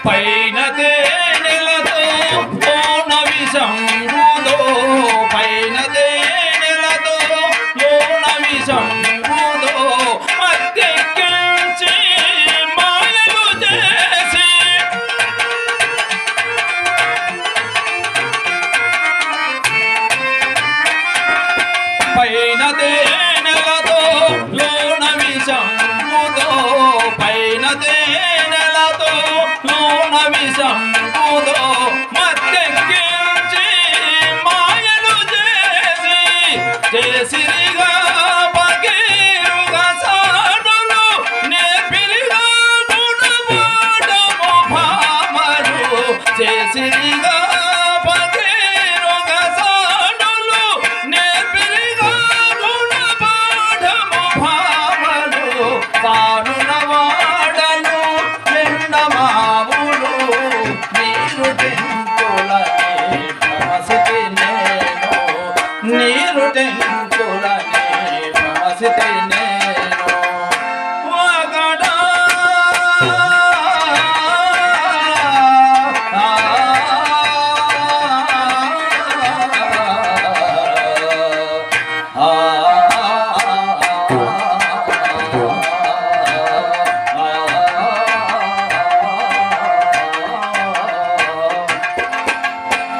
పైన తేనెలతో లోన విషం ఊదో పైన తేనెలతో లోన విషం ఊదో మత్తెక్కించి మాయలు చేసి పైన తేనెలతో లోన విషం ఊదో పైన తేనెలతో లోన విషం ఊదో మత్తెక్కించి మాయలు చేసి చేసిరిగా పకీరుగా సాడులు నేర్పిరిగా గుణపాఠము భామలు చేసిరిగా పకీరుగా సాడులు నేర్పిరిగా గుణపాఠము భామలు కానున వాడలు ఎండమావులు నీరు టెంకులని భ్రమసితి నేను నీరు టెంకులని భ్రమసితి నేను ఒకడా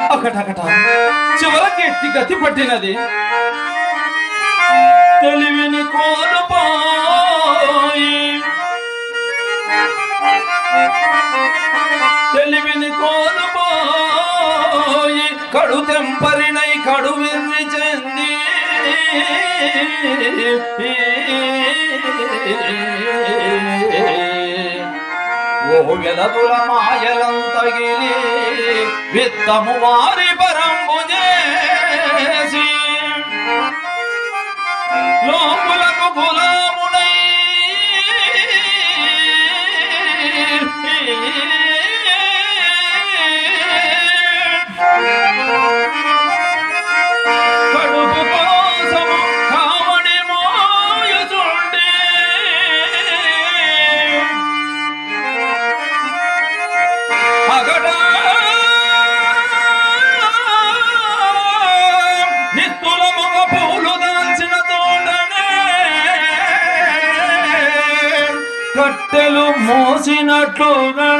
అకటకట చివరికి ఎట్టి గతి పట్టినది తెలివిని కోల్పోయి తెలివిని కోల్పోయి కడు తెంపరినై కడు విర్రి చెంది ఓ వెలదుల మాయలంతగిలి విత్తము వారి పరంబు చేసి లోపులకు గులామునై కడుపు కోసము కావడి మోయుచుండే అగడా నిత్తుల మొగ పూలు దాల్చిన తోటనే కట్టెలు మోసినట్లుగా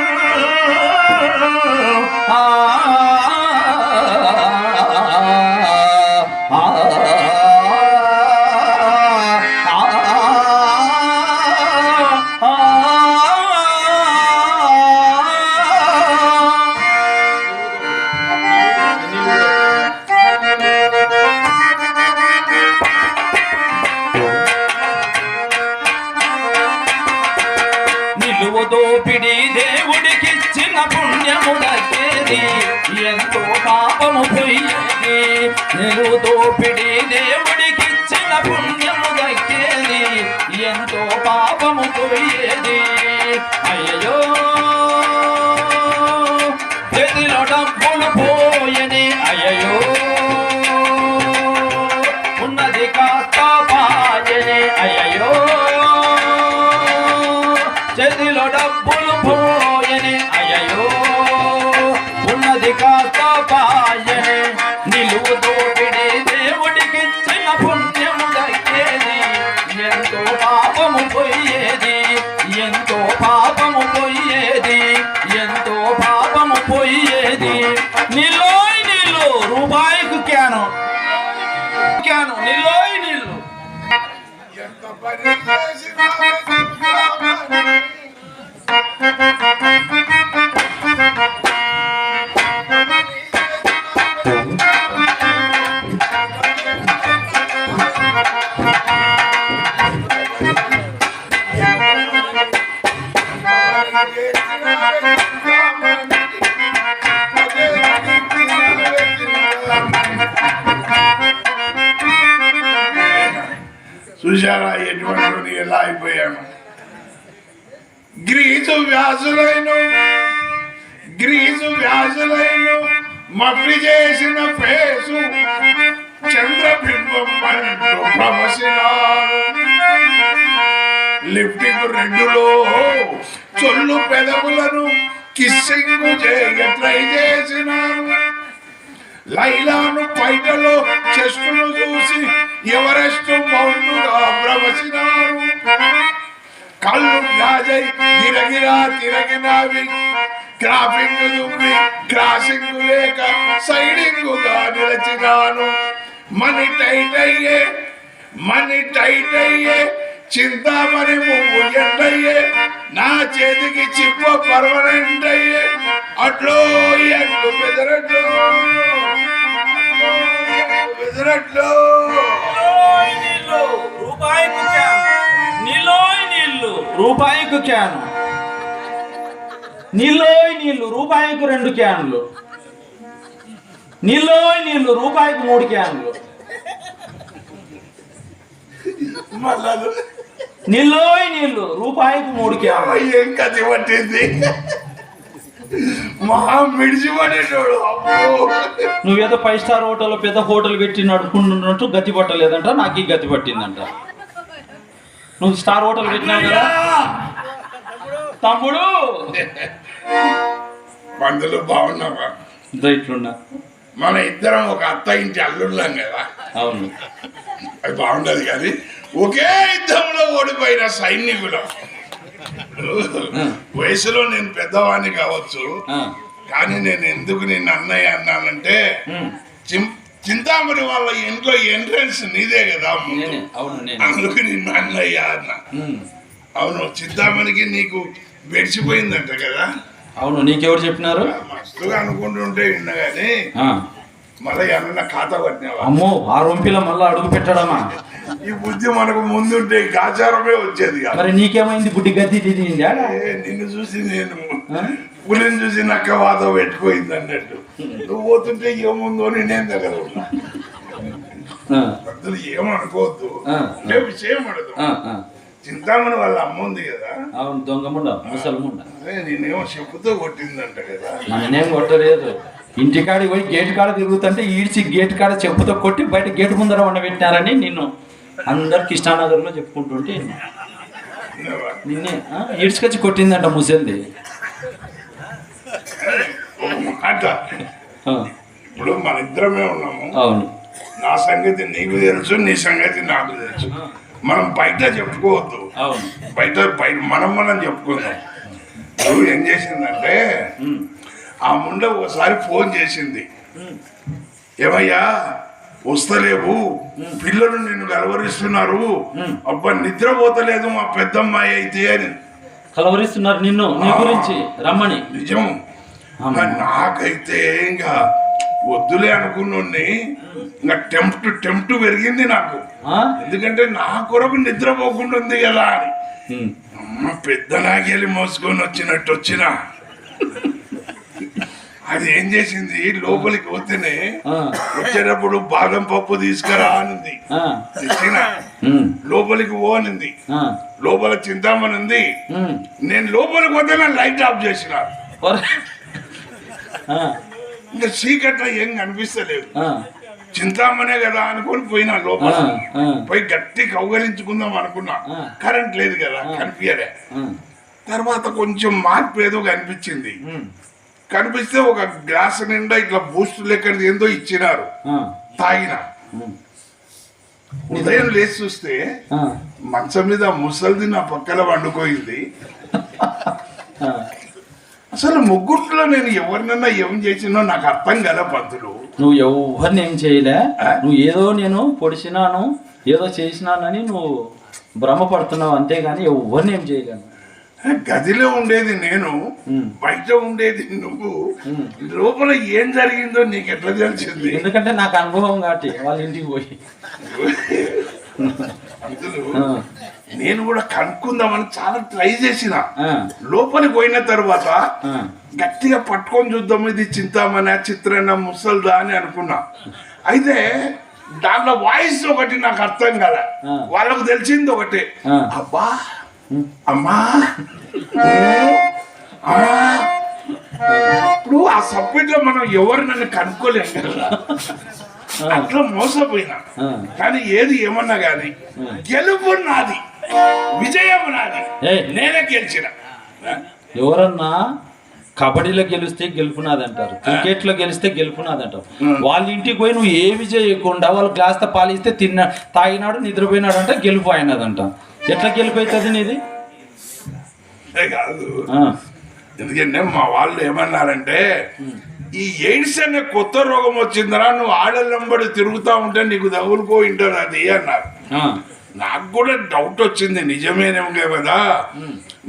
నిలువు దోపిడి దేవుడికిచ్చిన పుణ్యము దక్కేది ఎంతో పాపము పోయేది నిలువు దోపిడి దేవుడికిచ్చిన పుణ్యము దక్కేది ఎంతో పాపము పోయేది అయ్యో చేతిలో డబ్బులు పోయని అయ్యో ఉన్నది కాస్త పాయని అయ్యో చేతిలో డబ్బులు పోయని అయ్యో ఉన్నది కాస్త పాయని నిలువు దోపిడి దేవుడికిచ్చిన పుణ్యము దక్కేది ఎంతో పాపము పోయేది ఎంతో పాపము పోయేది ఎంతో పాపము పోయేది నిలోయ్ నీళ్ళు రూపాయికి క్యాను క్యాను నిలోయ్ నీళ్ళు చూశారా ఎటువంటి ఎలా అయిపోయాను. గ్రీజు వ్యాసులైన మబ్బి చేసిన ఫేసు చంద్రబింబం అంటూ ప్రవశినారు. లిఫ్టింగ్ రెండులో చొల్లు పెదవులను కిస్సింగ్ చేయ ట్రై చేసినాను. లైలాను పైటలో చెస్టును చూసి ఎవరెస్ట్ మౌంటుగా భ్రమసినారు. కళ్ళు గాజై గిరగిరా తిరగినవి, క్రాపింగ్ దుమ్మి క్రాసింగ్ లేక సైడింగుగా నిలచినాను. మని టైట్ అయ్యే చింతామణి పువ్వు ఎండయ్యే, నా చేతికి చిప్ప పర్మనెంట్ అయ్యే. అట్లో ఎట్లు బెదరట్లు బెదరట్లు రూపాయికు క్యాను, నీలోయ్ నీళ్లు రూపాయికు క్యాను, నీలోయ్ నీళ్లు రూపాయికు 2 క్యాన్లు, నీలోయ్ నీళ్లు రూపాయికు 3 క్యాన్లు, నీలోయ్ నీళ్లు రూపాయికు 3 క్యాన్లు. ఏం కథ పట్టింది, మహా మిడిచిపడేటోడు. నువ్వేదో 5 స్టార్ హోటల్లో పెద్ద హోటల్ పెట్టి నడుపుకుంటున్నట్టు గతి పట్టలేదంట, నాకు ఈ గతి పట్టిందంట. నువ్వు స్టార్ హోటల్ పెట్టినావు కదా తమ్ముడు. పందులు బాగున్నావా? ఇట్లున్నా మన ఇద్దరం ఒక అత్త ఇంటి అల్లుళ్ళం కదా. అవును, అది బాగుండదు కానీ ఒకే యుద్ధంలో ఓడిపోయిన సైనికులు. వయసులో నేను పెద్దవాడిని కావచ్చు, కానీ నేను ఎందుకు నిన్ను అన్నయ్య అన్నానంటే, చింతామణి వాళ్ళ ఇంట్లో ఎంట్రన్స్ నీదే కదా, అందుకు నిన్ను అన్నయ్య అన్న. అవును, చింతామణికి నీకు బెడిచిపోయిందంట కదా. అవును, నీకెవరు చెప్పినారు? మస్తుగా అనుకుంటుంటే విన్నా గానీ మళ్ళీ ఏమన్నా ఖాతా పట్టినావా? అమ్మో, ఆ రొంపిలో మళ్ళీ అడుగు పెట్టడమా? ఈ బుద్ధి మనకు ముందుంటే గాచారమే వచ్చేది. మరి నీకేమైంది? బుద్ధి గద్ది తిందా? నిన్ను చూసి నేను పులిని చూసి నక్క వాత పెట్టుకోయింది అన్నట్టు. నువ్వు పోతుంటే ఏముందో నేను దగ్గర ఉన్నా. పెద్దలు ఏమనుకోవద్దు, విషయం అడదు. చింతామణి వాళ్ళ అమ్మ ఉంది కదా. అవును, దొంగముండ ముసలముండ. నేనేమో చెప్పుతో కొట్టిందంట కదా. నేనేం కొట్టలేదు, ఇంటికాడికి పోయి గేట్ కాడ తిరుగుతుంటే ఈడ్చి గేట్ కాడ చెప్పుతో కొట్టి బయట గేట్ ముందర ఉండబెట్టారని నిన్ను అందరు కృష్ణానగర్లో చెప్పుకుంటుంటే నిన్నే ఈడ్చుకొచ్చి కొట్టిందంట ముసలిది. ఇప్పుడు మన ఇద్దరమే ఉన్నాము. అవును, నా సంగతి నీకు తెలుసు, నీ సంగతి నాకు తెలుసు. మనం బయట చెప్పుకోవద్దు. అవును, బయట మనం చెప్పుకుందాం. నువ్వు ఏం చేసిందంటే, ఆ ముండ ఒకసారి ఫోన్ చేసింది, ఏమయ్యా వస్తలేవు, పిల్లలు నిన్ను కలవరిస్తున్నారు, అబ్బా నిద్రపోతలేదు మా పెద్దమ్మాయి అయితే అని. కలవరిస్తున్నారు నిన్ను, నీ గురించి రమ్మని. నిజం. నాకైతే ఇంకా వద్దులే అనుకున్నోడిని, ఇంకా టెంప్ట్ పెరిగింది నాకు. ఎందుకంటే నా కొరకు నిద్రపోకుండా ఉంది కదా అని. అమ్మ పెద్ద నాగేలి మోసుకొని వచ్చినట్టు వచ్చిన అది ఏం చేసింది, లోపలికి పోతేనే వచ్చేటప్పుడు బాదం పప్పు తీసుకురా అనింది. తెచ్చిన లోపలికి పోనింది. లోపల చింతామణి ఉంది. నేను లోపలికి పోతే లైట్ ఆఫ్ చేసిన. ఇంకా చీకట్లో ఏం కనిపిస్తలేదు. చింతామనే కదా అనుకొని పోయినా లోపల. పోయి గట్టి కౌగలించుకుందాం అనుకున్నా, కరెంట్ లేదు కదా, కనిపించలే. తర్వాత కొంచెం మార్పు ఏదో కనిపించింది. కనిపిస్తే ఒక గ్లాస్ నిండా ఇట్లా బూస్ట్ లెక్క ఏందో ఇచ్చినారు, తాగిన. ఉదయం లేచి చూస్తే మంచం మీద ముసలిది నా పక్కన వండుకోయింది. అసలు ముగ్గుట్లో నేను ఎవరినన్నా ఏం చేసినో నాకు అర్థం కదా పంతులు. నువ్వు ఎవరిని ఏం చేయలే, నువ్వు ఏదో నేను పొడిచినాను ఏదో చేసినానని నువ్వు భ్రమపడుతున్నావు అంతేగాని ఎవరిని ఏం చేయలేను. గదిలో ఉండేది నేను, బయట ఉండేది నువ్వు. లోపల ఏం జరిగిందో నీకు ఎట్లా తెలిసింది? ఎందుకంటే నాకు అనుభవం కాబట్టి వాళ్ళ ఇంటికి పోయి నేను కూడా కనుక్కుందామని చాలా ట్రై చేసిన. లోపలికి పోయిన తర్వాత గట్టిగా పట్టుకొని చూద్దాం, ఇది చింతామణి చిత్రన్న ముసల్దా అని అనుకున్నా. అయితే దాంట్లో వాయిస్ ఒకటి నాకు అర్థం కదా, వాళ్ళకు తెలిసింది ఒకటి, అబ్బా అమ్మా అమ్మా. ఇప్పుడు ఆ సబ్జెక్ట్లో మనం ఎవరు నన్ను కనుక్కోలేం కదా, అట్లా మోసపోయినా. కానీ ఏది ఏమన్నా గాని గెలుపు నాది, విజయం నాది, నేనే గెలిచిన. ఎవరన్నా కబడ్డీలో గెలిస్తే గెలుపునాది అంటారు, క్రికెట్లో గెలిస్తే గెలుపునాది అంటారు. వాళ్ళ ఇంటికి పోయి నువ్వు ఏమి చేయకుండా వాళ్ళు గ్లాస్తో పాలిస్తే తాగినాడు నిద్రపోయినాడు అంటే గెలుపు అయినదంట. ఎట్లా గెలుపు అవుతుంది నీది? కాదు, ఎందుకంటే మా వాళ్ళు ఏమన్నారంటే ఈ ఎయిడ్స్ అనే కొత్త రోగం వచ్చిందరా, నువ్వు ఆడలంబడి తిరుగుతా ఉంటే నీకు తగులుకోయింటారు అది అన్నారు. నాకు కూడా డౌట్ వచ్చింది, నిజమేనేమో కదా,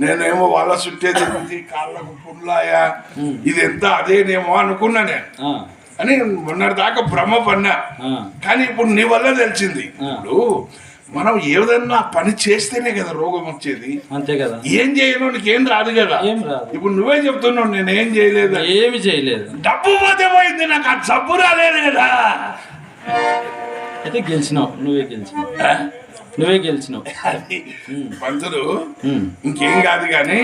నేనేమో వాళ్ళ చుట్టే తిరుగుతుంది, కాళ్ళకు పుల్లాయా, ఇది ఎంత అదేనేమో అనుకున్నా నేను అని మొన్నటి దాకా భ్రమ పన్నా. కానీ ఇప్పుడు నీ వల్ల తెలిసింది. ఇప్పుడు మనం ఏదన్నా పని చేస్తేనే కదా రోగం వచ్చేది, అంతే కదా. ఏం చేయను నీకేం రాదు కదా. ఇప్పుడు నువ్వే చెప్తున్నావు నేను ఏం చేయలేదు, ఏమి చేయలేదు, డబ్బు పోతే పోయింది, నాకు ఆ జబ్బు రాలేదు కదా. అయితే గెలిచినావు, నువ్వే గెలిచినావు. పంతులు ఇంకేం కాదు కానీ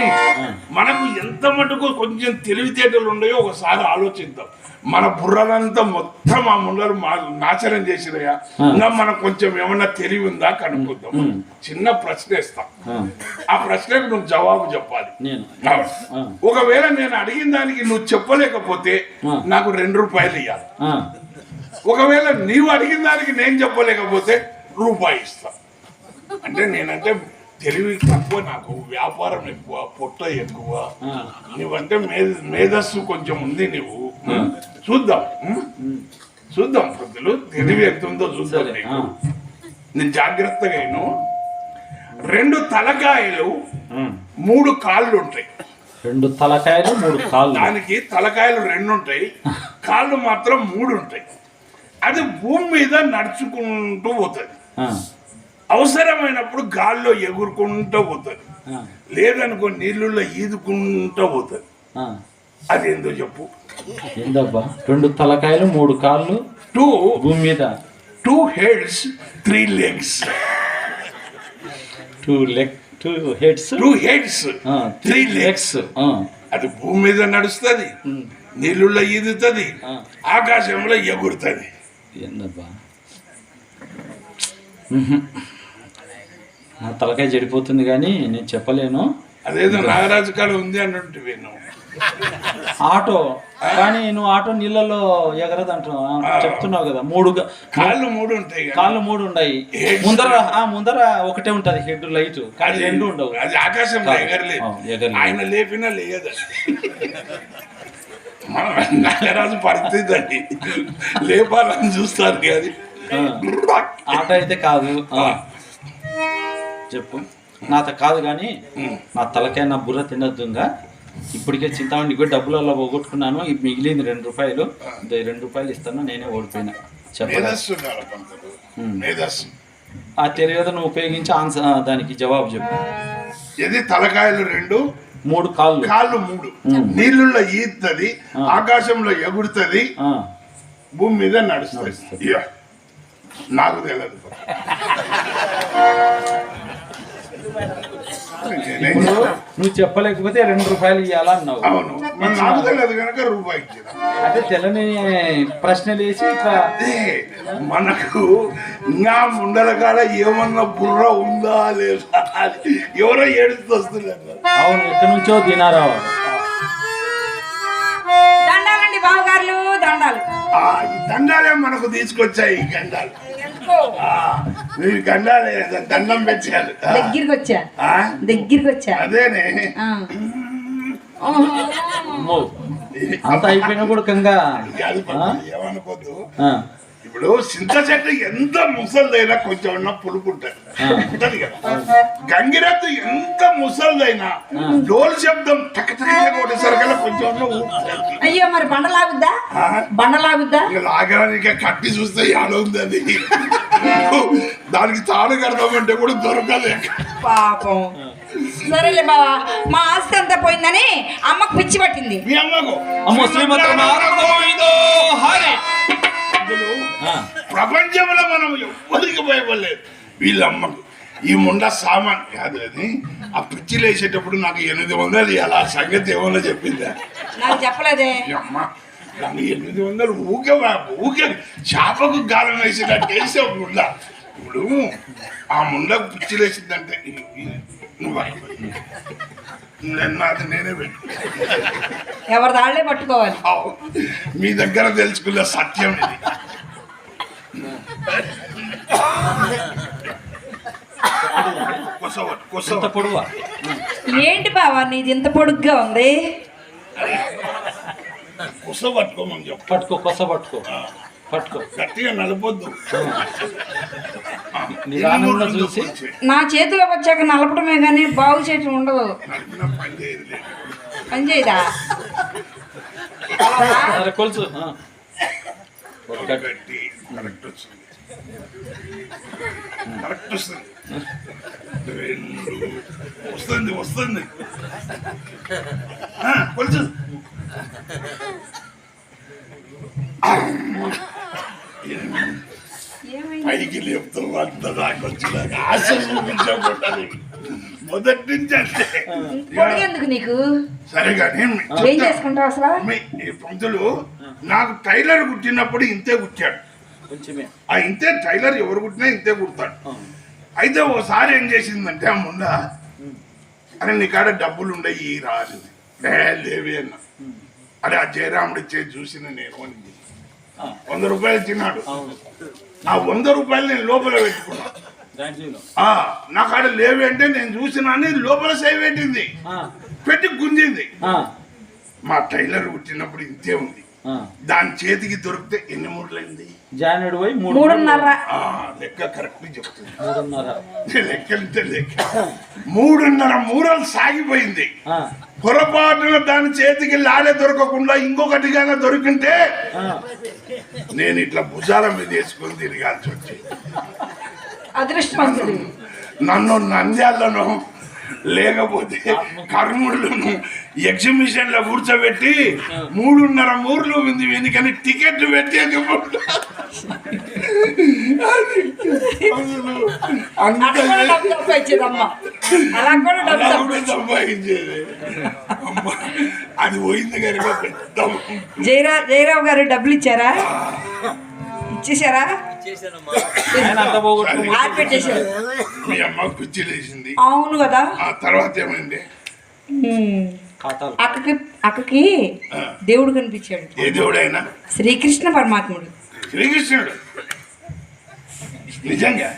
మనకు ఎంత మటుకు కొంచెం తెలివితేటలు ఉన్నాయో ఒకసారి ఆలోచిద్దాం. మన బుర్రలంతా మొత్తం ఆ ముండలు నాశనం చేసినయా, ఇంకా మనకు కొంచెం ఏమన్నా తెలివి ఉందా కనుక్కుందాం. చిన్న ప్రశ్న ఇస్తాం, ఆ ప్రశ్నకు నువ్వు జవాబు చెప్పాలి. ఒకవేళ నేను అడిగిన దానికి నువ్వు చెప్పలేకపోతే నాకు 2 రూపాయలు ఇవ్వాలి. ఒకవేళ నీవు అడిగిన దానికి నేను చెప్పలేకపోతే రూపాయి ఇస్తా. అంటే నేనంటే తెలివి తక్కువ, నాకు వ్యాపారం ఎక్కువ, పొట్ట ఎక్కువ, నువ్వంటే మేధస్సు కొంచెం ఉంది. నువ్వు చూద్దాం పొద్దులు తెలివి ఎంత ఉందో చూద్దాం. నీకు నేను జాగ్రత్తగా 2 తలకాయలు 3 కాళ్ళు ఉంటాయి. 2 తలకాయలు 3 కాళ్ళు. దానికి తలకాయలు 2 ఉంటాయి, కాళ్ళు మాత్రం 3 ఉంటాయి. అది భూమి మీద నడుచుకుంటూ పోతుంది. అవసరమైనప్పుడు గాల్లో ఎగురుకుంటూ పోతుంది, లేదనుకో నీళ్ళల్లో ఈదుకుంటూ పోతుంది. అదేందో చెప్పు. ఏందబ్బా? 2 తలకాయలు 3 కాళ్ళు, భూమి మీద 2 heads 3 legs. 2 heads 3 legs. అది భూమి మీద నడుస్తుంది, నీళ్ళల్లో ఈదుతుంది, ఆకాశంలో ఎగురుతుంది. ఏందబ్బా? నా తలకాయ చెడిపోతుంది కానీ నేను చెప్పలేను. అదేదో నాగరాజు కాడ ఉంది అన్నట్టు ఆటో, కానీ నువ్వు ఆటో నీళ్ళలో ఎగరదు అంటున్నావు, చెప్తున్నావు కదా. 3 కాళ్ళు 3 ఉంటాయి, కాళ్ళు 3 ఉన్నాయి. ముందర ఒకటే ఉంటది హెడ్ లైట్, కానీ 2 ఉండవు. అది ఆకాశంలో ఎగరలేదు, ఆయన లేపినా లేదు. మన నాగరాజు పరిస్థితి అండి, లేపాలని చూస్తారు కానీ ఆటో అయితే కాదు. చెప్పు. నాతో కాదు కానీ నా తలకాయ నా బుర్ర తినద్దుగా. ఇప్పటికే చింతామణి కూడా డబ్బులలో పోగొట్టుకున్నాను, మిగిలింది 2 రూపాయలు. 2 రూపాయలు ఇస్తాను, నేనే ఓడిపోయినా. ఆ తెలియదని ఉపయోగించి ఆన్సర్ దానికి జవాబు చెప్పు. ఇది తలకాయలు 2, 3 కాళ్ళు 3, నీళ్ళల్లో ఈదుతుంది, ఆకాశంలో ఎగురుతుంది, భూమి మీద నడుస్తుంది. నాకు తెలియదు. నువ్వు చెప్పలేకపోతే 2 రూపాయలు ఇవ్వాలా అన్నావు. అవును, నాకు తెలియదు కనుక రూపాయి. అంటే తెల్లని ప్రశ్నలు వేసి ఇట్లా మనకు ఇంకా ముందల కాడ ఏమన్నా బుర్ర ఉందా లేదా ఎవరో ఏడుస్తూ వస్తున్నారు. అవును, ఎక్కడి నుంచో తినారావు. దండాలండి బావగారులు, దండాలు. ఈ దండాలే మనకు తీసుకొచ్చాయి. ఈ గండాలు మీ గండాలే దండం పెట్టాలి. దగ్గరికి వచ్చా అదేనే అంత అయిపోయినా కూడా కంగా ఏమనుకోద్దు. ఇప్పుడు చింత చెట్టు ఎంత ముసలిదైనా కొంచెం ఉన్న పులుపు ఉంటది కదా. గంగిరెద్దు ఎంత ముసలిదైనా డోల్ శబ్దం కొట్టేసరికల్లా కొంచెం అయ్యో మరి బండలాగుద్దా లాగడానికి కట్టి చూస్తే ఎలా ఉంది అది. దానికి తాడు కడదామంటే కూడా దొరకదు పాపం. సరేలే బావా, మా ఆస్తి అంతా పోయిందని అమ్మకు పిచ్చి పట్టింది. మీ అమ్మకు ప్రపంచంలో మనం ఎవ్వరికి భయపడలేదు. వీళ్ళమ్మకు ఈ ముండ సామాన్ కాదు అది. ఆ పిచ్చి లేచేటప్పుడు నాకు 800 ఇవ్వాలి. ఆ సంగతి ఏమన్నా చెప్పిందా? నాకు చెప్పలేదే. అమ్మ నాకు 800 ఊకే చేపకు గాలం వేసేటట్టు వేసే ముండ. ఇప్పుడు ఆ ముండకు పిచ్చి లేచిందంటే నువ్వు నాది నేనే పెట్టు. ఎవరి దాళ్లే పట్టుకోవాలి. అవు. మీ దగ్గర తెలుసుకున్న సత్యం ఇది. ఎంత పొడవా? ఏంటి బావా నీది ఇంత పొడుగ్గా ఉంది? కుస పట్టుకోమని చెప్పు. పట్టుకో, కొస పట్టుకో, పట్టుకో. గట్టిగా నలపొద్దు. నిదానంగా చూసి. నా చేతిలోకి వచ్చాక నలపడమే కానీ బాగు చేయటం ఉండదు. నలిపిన పని చేయదులే. పని చేయదా? సరే కొలుసు. గట్టి కరెక్ట్ వచ్చింది. కరెక్ట్ వస్తుంది. వస్తుంది వస్తుంది. కొలుచు. పైకి లేపుతాం అంత దాకా వచ్చినాక ఆశ చూపించకూడదు. మొదటి నుంచి అంటే ఎందుకు నీకు? సరే కానీ ఏం చేసుకుంటావు అసలు? ఈ పంతులు నాకు టైలర్ కుట్టినప్పుడు ఇంతే కుట్టాడు. ఆ ఇంతే టైలర్ ఎవరు కుట్టినా ఇంతే కుడతాడు. అయితే ఓసారి ఏం చేసిందంటే ఆ ముంద అరే నీ కాడ డబ్బులు ఉండయి రాదు లేవి అన్న. అరే ఆ జయరాముడు ఇచ్చేది చూసిన నేను 100 రూపాయలు తిన్నాడు. ఆ 100 రూపాయలు నేను లోపల పెట్టుకున్నా. నా కాడ లేవి అంటే నేను చూసినా అని లోపల సేవ్ పెట్టింది, పెట్టి గుంజింది. మా టైలర్ కుట్టినప్పుడు ఇంతే ఉంది. దాని చేతికి దొరికితే ఎన్ని మూరలైంది? జానుడు పోయి 3.5. లెక్క కరెక్ట్ చెప్తుంది. 3.5 లెక్క 3.5 మూరలు సాగిపోయింది. పొరపాటున దాని చేతికి లాలే దొరకకుండా ఇంకొకటిగానే దొరికింటే నేను ఇట్లా భుజాల మీద వేసుకొని తిరగాల్సి వచ్చి అదృష్టవంతుడు. నన్ను నంద్యాలను లేకపోతే కర్నూలును ఎగ్జిబిషన్ లో కూర్చోబెట్టి 3.5 మూర్లు ఉంది ఎందుకని టికెట్ పెట్టి సంపాదించేది. అది పోయింది కనుక జయరావు గారు డబ్బులు ఇచ్చారా? ఇచ్చేసారా? మీ అమ్మ కుర్చీ లేచింది. అవును కదా. ఆ తర్వాత ఏమైంది? అక్కకి దేవుడు కనిపించాడు. ఏ దేవుడైనా? శ్రీకృష్ణ పరమాత్ముడు. శ్రీకృష్ణుడు నిజంగా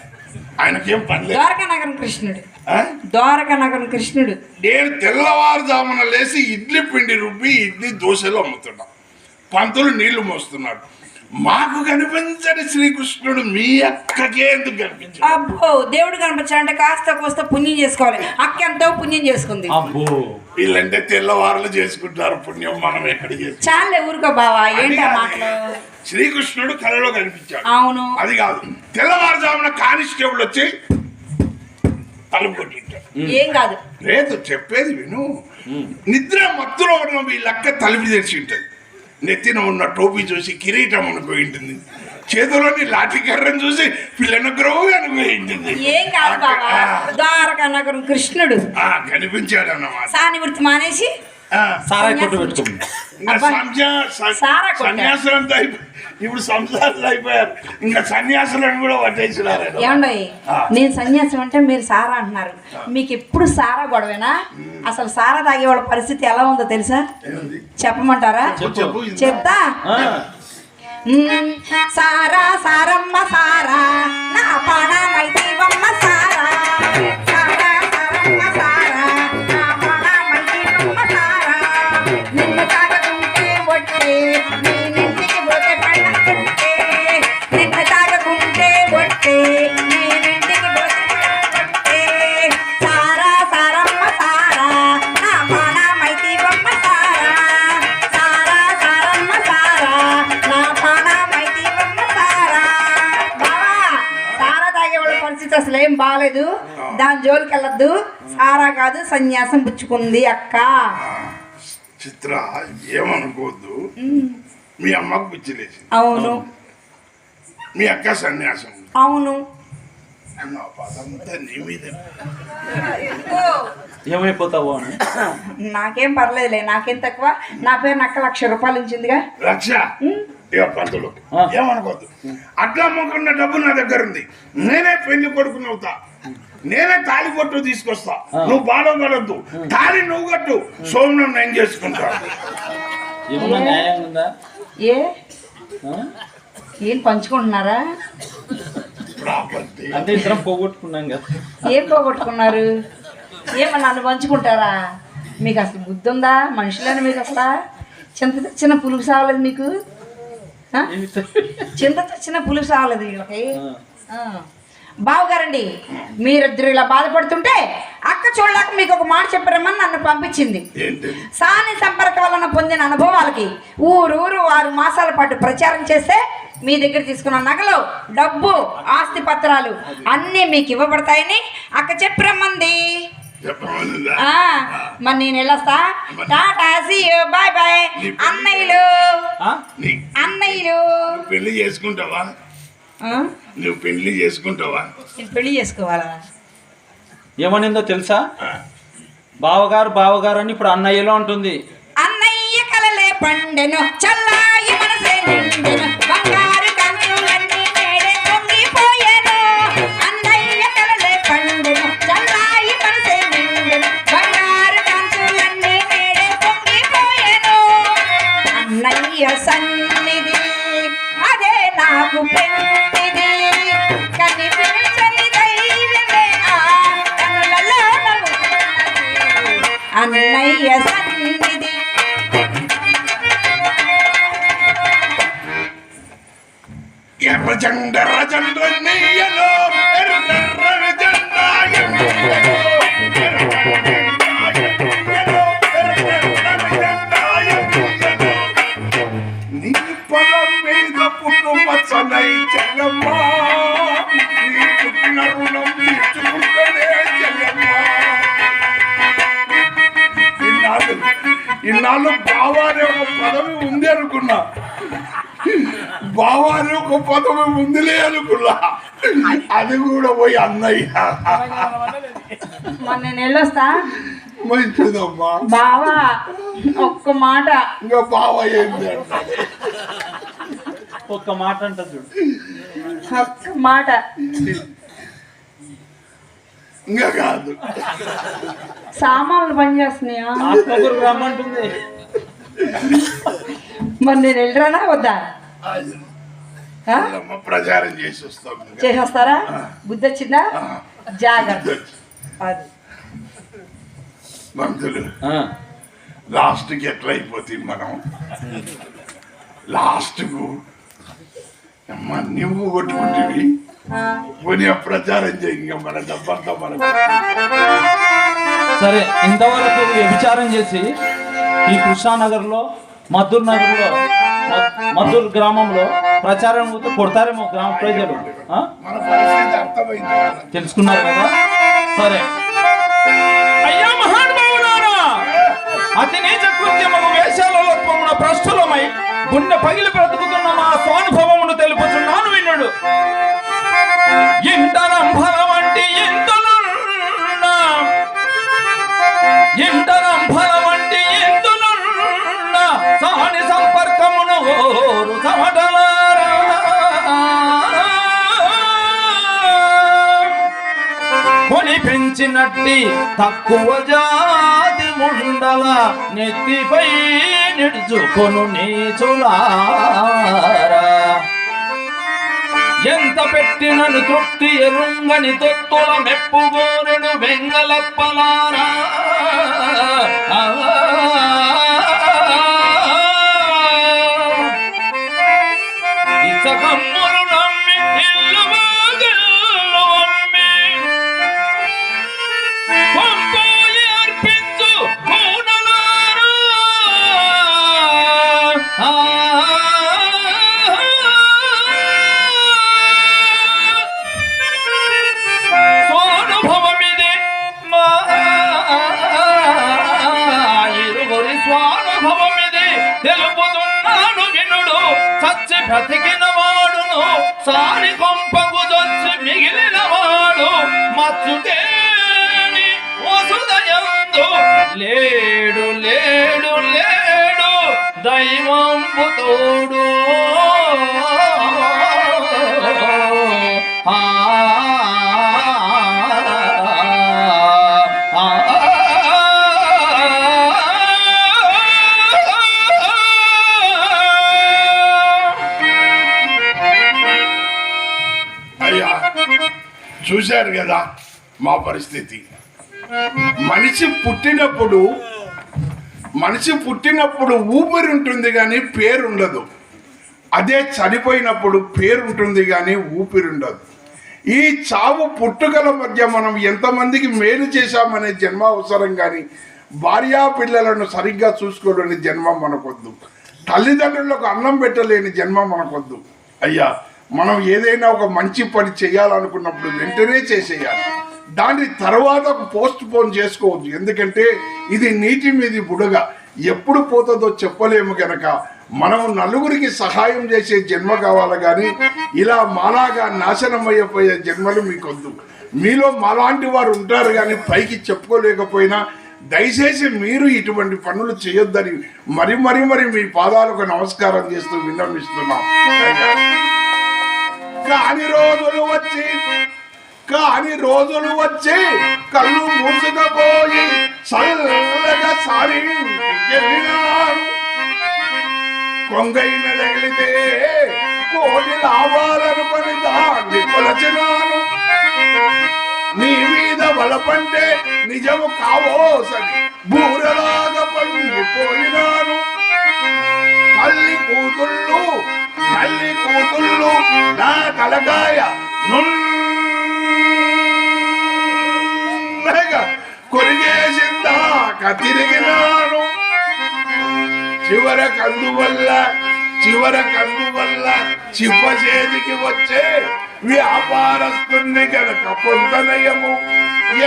ఆయనకేం పని లేదు. ద్వారకానగరం కృష్ణుడు. ద్వారకానగరం కృష్ణుడు. నేను తెల్లవారుజామున లేసి ఇడ్లీ పిండి రుబ్బి ఇడ్లీ దోశలు అమ్ముతున్నా. పంతులు నీళ్లు మోస్తున్నాడు. మాకు కనిపించని శ్రీకృష్ణుడు మీ అక్కకే ఎందుకు కనిపించాడు? అబ్బో దేవుడు కనిపించాడంటే కాస్త కోస్త పుణ్యం చేసుకోవాలి. అక్క ఎంతో పుణ్యం చేసుకుంది. వీళ్ళంటే తెల్లవారులు చేసుకుంటారు పుణ్యం, మనం ఎక్కడ చేస్తాం? చాలే ఊరుకో బావా, ఏంటి ఆ మాటలు? శ్రీకృష్ణుడు కళలో కనిపించాడు. అవును. అది కాదు, తెల్లవారుజామున కానిస్టేబుల్ వచ్చి తలుపు కొట్టింటాడు. ఏం కాదు లేదు చెప్పేది విను. నిద్ర మత్తులో ఉన్న వీళ్ళక్క తలుపు తెరిచి ఉంటుంది. నెత్తిన ఉన్న టోపీ చూసి కిరీటం అనుకోయి ఉంటుంది. చేతిలోని లాఠీ కర్రను చూసి పిల్లను గ్రోవ్ అనుకోయి ఉంటుంది. ఏం కాదు బావా, ద్వారకానగరం కృష్ణుడు కనిపించాడు అన్నమాట. సానివృత్తి మానేసి సన్యాసులంతా ఇప్పుడు సంసారాలు అయిపోయారు, ఇంకా సన్యాసులను కూడా పట్టేసినారు. ఏమండి నేను సన్యాసం అంటే మీరు సారా అంటున్నారు. మీకు ఎప్పుడు సారా గొడవేనా? అసలు సారా తాగే వాళ్ళ పరిస్థితి ఎలా ఉందో తెలుసా? చెప్పమంటారా? చెప్తా. సారా సారమ్మ సారా నా పాడమైతీవమ్మ సారా, సారా సారమ్మ సారా నా పాడమైతీవమ్మ సారా, నిన్ను తాగకుంటే బొట్టే నేనింటికి పోతే పండుకుంటే, నిన్ను తాగకుంటే బొట్టే నేనింటికి పోతే పండుకుంటే, సారా సారమ్మ సారా నా పాడమైతీవమ్మ సారా, సారా సారమ్మ సారా నా పాడమైతీవమ్మ సారా. బావా సారా తాగేవాళ్ళ పరిస్థితి అసలు ఏం బాగాలేదు. దాని జోలికి వెళ్ళొద్దు. సారా కాదు సన్యాసం పుచ్చుకుంది అక్క. చిత్ర ఏమనుకోవద్దు, మీ అమ్మకు పిచ్చిలేసి. అవును. మీ అక్క సన్యాసం. అవును. నీ మీద ఏమైపోతావో అని. నాకేం పర్లేదులే, నాకేం తక్కువ. నా పేరు నక్క 1,00,000 రూపాయలు ఉంచిందిగా. 1,00,000 ఇక పంతులు ఏమనుకోవద్దు. అట్లా అమ్మకున్న డబ్బు నా దగ్గర ఉంది. నేనే పెళ్లి కొడుకుని అవుతా, నేనే తాళి కొట్టు తీసుకొస్తా. నువ్వు బాధపడద్దు, తాళి నువ్వు కట్టు, సోమనం నేను చేసుకుంటా. ఏమన్నా న్యాయం ఉందా? ఏ ఏం పంచుకుంటున్నారా? అంటే ఇద్దరం పోగొట్టుకున్నాం కదా. ఏం పోగొట్టుకున్నారు? ఏమన్నా నన్ను పంచుకుంటారా? మీకు అసలు బుద్ధి ఉందా? మనుషులని మీకు అసలు చిన్న పులుపు సావలేదు మీకు? చిన్న పులుపు సావలేదు వీళ్ళకి. బావగారండి, మీరిద్దరు ఇలా బాధపడుతుంటే అక్క చూడలేక మీకు ఒక మాట చెప్పారమ్మని నన్ను పంపించింది. సాని సంపర్క వలన పొందిన అనుభవాలకి ఊరు 6 మాసాల పాటు ప్రచారం చేస్తే మీ దగ్గర తీసుకున్న నగలు, డబ్బు, ఆస్తి పత్రాలు అన్నీ మీకు ఇవ్వబడతాయని అక్క చెప్పరమ్మంది. మరి నేను వెళ్ళొస్తా. Tata, see you, bye bye. అన్నయ్యలు పెళ్లి చేసుకుంటావా? నువ్వు పెళ్లి చేసుకుంటావా? నేను పెళ్లి చేసుకోవాలా? ఏమనిందో తెలుసా? బావగారు అని ఇప్పుడు అన్నయ్యలో ఉంటుంది. అన్నయ్య కలలే పండెను, చల్లాయి మనసే నిండెను, బంగారు కన్నులన్నీ నేడే పొంగిపోయెను. అన్నయ్య కలలే పండెను, చల్లాయి మనసే నిండెను, బంగారు కన్నులన్నీ నేడే పొంగిపోయెను. అన్నయ్య సన్నిధి అదే నాకు పెన్నిధి, కనిపించని దైవమే ఆ కనులలో నవ్వుతున్నది. అన్నయ్య సన్నిధి. ఎర్ర జెండా నెయ్యలో, ఎర్ర జెండా ఎన్నియలో, నీ పొలం మీద పుట్టు మచ్చనై చెల్లమ్మా, నీ పుట్టిన రుణం తీర్చుకుంటేనే చెల్లమ్మా. ఇన్నాళ్ళు బావానే ఒక పదవి ఉంది అనుకున్నా, బావానే ఒక పదవి ఉందిలే అనుకున్నా, అది కూడా పోయి అన్నయ్య. మరి నేను వెళ్ళొస్తా. మంచిదమ్మా. బావా ఒక్క మాట. ఇంకా బావ ఏంది ఒక్క మాట అంట చూడు. ఒక్క మాట. ఇంకా కాదు, సామాన్లు పనిచేస్తున్నాయా? రమ్మంటుంది. మరి నేను వెళ్ళరానా వద్దా? ప్రచారం చేసి వస్తాం. చేసేస్తారా? బుద్ధి వచ్చిందా? జాగ్రత్త. అది మంతులు లాస్ట్కి ఎట్లా అయిపోతుంది మనం? లాస్ట్కు అమ్మ నువ్వు కొట్టుకుంటుంది పోనీ ప్రచారం చేయి, ఇంకా మన డబ్బంతా మనకు. సరే, ఇంతవరకు వ్యభిచారం చేసి ఈ కృష్ణానగర్లో, మద్దూర్ గ్రామంలో ప్రచారం కొడతారేమో గ్రామ ప్రజలు. మన పరిస్థితి అర్థమైంది, తెలుసుకున్నారు కదా? సరే, అయ్యా మహానుభావులారా, అతి నీచ కృత్యముకు వేషాలలో ప్రస్తులమై గుండె పగిలి బ్రతుకుతున్న మా స్వానుభవమును తెలుపుచున్నాను వినుడు. ఇంటరం ఫలమంటి ఇంతులున్నా, ఇంటరం ఫలమంటి ఇంతులున్నా, సాని సంపర్కమును ఓరు సమటలారా. కొని పెంచినట్టి తక్కువ జాతి ముండల నెత్తిపై నిడుచుకొను నీచులారా. ఎంత పెట్టినను తృప్తి ఎరుంగని తొత్తుల మెప్పుగోరెను వెంగలప్పలారా. ఇచ్చకమ్ములు నమ్మి ఇల్లు బాగిల్లు అమ్మి పంపోయి అర్పించు కూనలారా. స్వానుభవమిది మా ఇరువురి స్వానుభవమిది తెలుపుతున్నాను వినుడు. చచ్చి బ్రతికిన వాడును సారి కొంపకు చచ్చి మిగిలిన వాడు మచ్చుకేని వసుదయందు లేడు లేడు లేడు దైవంబు తోడు. చూశారు కదా మా పరిస్థితి. మనిషి పుట్టినప్పుడు ఊపిరి ఉంటుంది కానీ పేరు ఉండదు. అదే చనిపోయినప్పుడు పేరు ఉంటుంది కానీ ఊపిరి ఉండదు. ఈ చావు పుట్టుకల మధ్య మనం ఎంతమందికి మేలు చేశామనే జన్మ అవసరం కానీ భార్యా పిల్లలను సరిగ్గా చూసుకోలేని జన్మ మనకొద్దు. తల్లిదండ్రులకు అన్నం పెట్టలేని జన్మ మనకొద్దు. అయ్యా, మనం ఏదైనా ఒక మంచి పని చేయాలనుకున్నప్పుడు వెంటనే చేసేయాలి. దాని తర్వాత పోస్ట్ పోన్ చేసుకోవద్దు. ఎందుకంటే ఇది నీటి మీది బుడగ, ఎప్పుడు పోతుందో చెప్పలేము గనక మనం నలుగురికి సహాయం చేసే జన్మ కావాలి కానీ ఇలా మాలాగా నాశనం అయిపోయే జన్మలు మీకొద్దు. మీలో మాలాంటి వారు ఉంటారు కానీ పైకి చెప్పుకోలేకపోయినా దయచేసి మీరు ఇటువంటి పనులు చేయొద్దని మరి మీ పాదాలకు నమస్కారం చేస్తూ విన్నవిస్తున్నాం. కాని రోజులు వచ్చి కళ్ళు మూసుకపోయి చల్లగా సారి కొంగైన తగిలితే కోటి లాభాలనుకొని దాన్ని కొలచినాను. నీ మీద బలపంటే నిజము కావోసని బూరలాగా పంగిపోయినాను. తల్లి కూతుళ్ళు నా తలకాయ నున్నగా కొరిగేసిందాక తిరిగినాను. చివర కందువల్ల చిప్ప చేతికి వచ్చే వ్యాపారస్తుని గనక పొందనయము.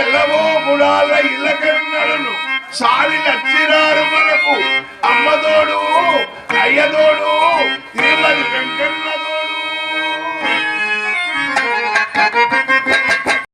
ఎల్లవో గుడాల ఇళ్ళకన్నడను సారి నచ్చినారు మనకు. అమ్మతోడు అయ్యతోడు